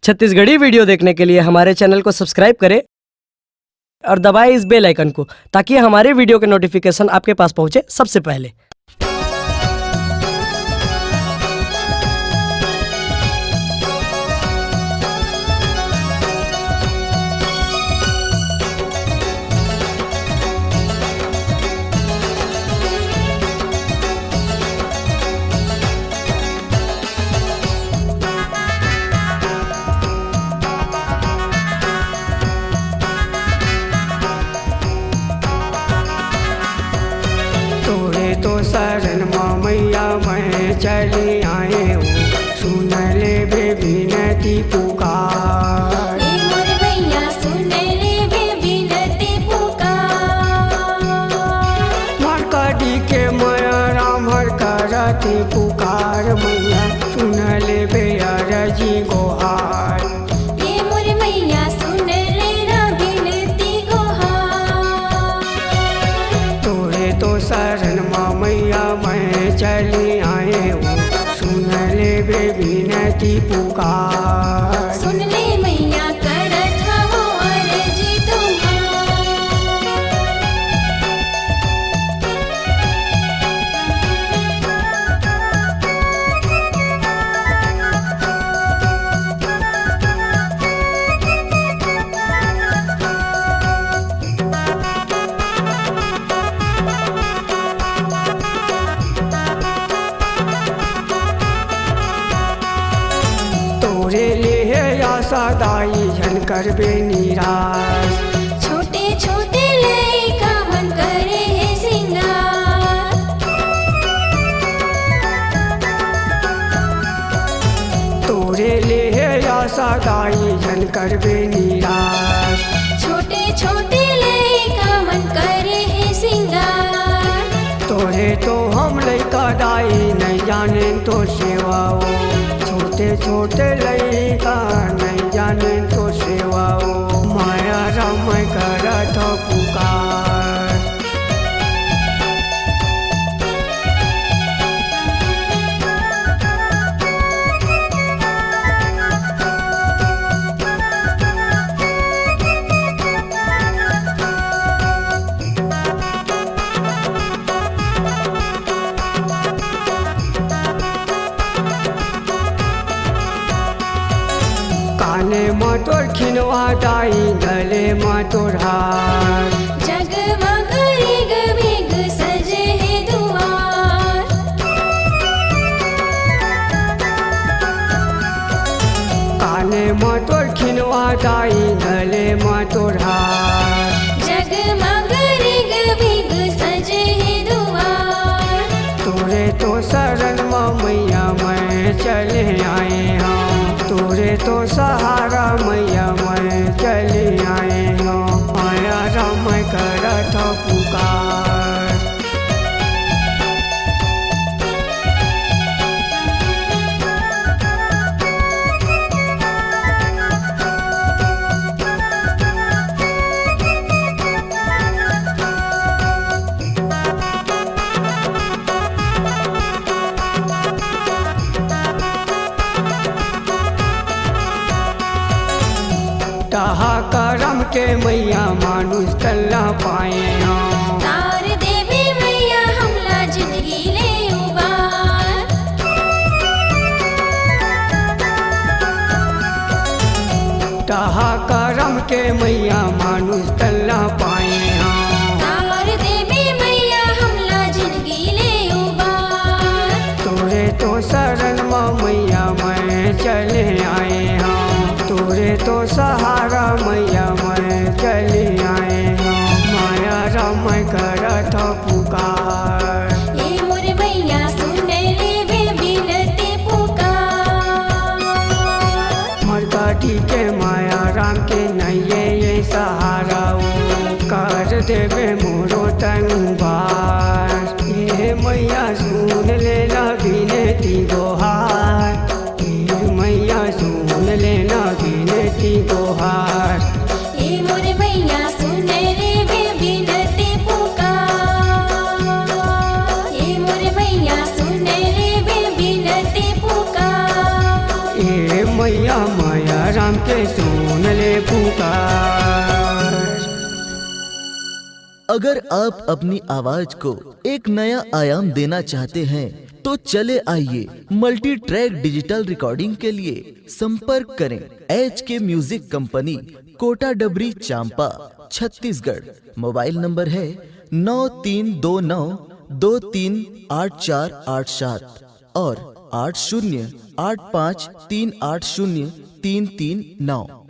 Chhattisgarhi video देखने के लिए हमारे चैनल को सब्सक्राइब करें और दबाएं इस बेल आइकन को, ताकि हमारे वीडियो के नोटिफिकेशन आपके पास पहुंचे सबसे पहले। तो शरण मैया मैं चली आए हूँ, सुन ले बे विनती पुकार। मोर मैया सुन ले बे विनती पुकार। मरकड़ी के मैया राम हर करती पुकार, मैया सुन ले बे अरजी गोहार। ये मोर मैया सुन ले ना विनती गोहार। तोरे तो शरण मैया मैं चली आए हूँ, सुन ले बे विनती पुकार। सुन ले मैया करत हवो अर्जी तुम्हार। तोरे लिए आशा दाई झन करबे निराश। छोटे छोटे लइका मन करे है सिंगार। तोरे लिए आशा दाई झन करबे निराश। छोटे छोटे लइका मन करे है सिंगार। तोरे तो हम लइका दाई नहीं जाने तो सेवाओ, छोटे छोटे लइका नहीं जाने तो सेवाओ। माया राम करत पुकार। काने में तोर खिनवा दाई, गले में तोर हार। जगमग रिग बिग सजे है दुआर। काने में तोर खिनवा दाई, गले में तोर हार। जगमग रिग बिग सजे है दुआर। तोरे तो शरण मैया मैं चले आए हम, तोरे तो सहारा मैया मैं चले आए हम। माया राम करत पुकार। कहा करम के मैया मानुष कल्ला पाए हम। तार देवी मैया हमला जिंदगी ले उबार। कहा करम के मैया मानुष कल्ला पाए हम। तार देवी मैया हमला जिंदगी ले उबार। तोरे तो शरण मैया मैं चले आए हम, तोरे तो सहारा मैया मैं चले आए हम। माया राम करत पुकार। ये मोर मैया सुन ले बे विनती पुकार। मरकटी के माया राम के नैये ये सहारा कर देवे मोरो तंगबार। ये मैया सुन लेना विनती गोहार। ये मैया सुन लेना विनती गोहार। ये मोर मैया सुन ले बे विनती पुकार। ये मोर मैया सुन ले बे विनती पुकार। ये मैया माया राम नाम के सुन ले पुकार। अगर आप अपनी आवाज को एक नया आयाम देना चाहते हैं तो चले आइए मल्टी ट्रैक डिजिटल रिकॉर्डिंग के लिए संपर्क करें HK म्यूजिक कंपनी, कोटा डबरी, चांपा, छत्तीसगढ़। मोबाइल नंबर है 9329238487 और 8085380339।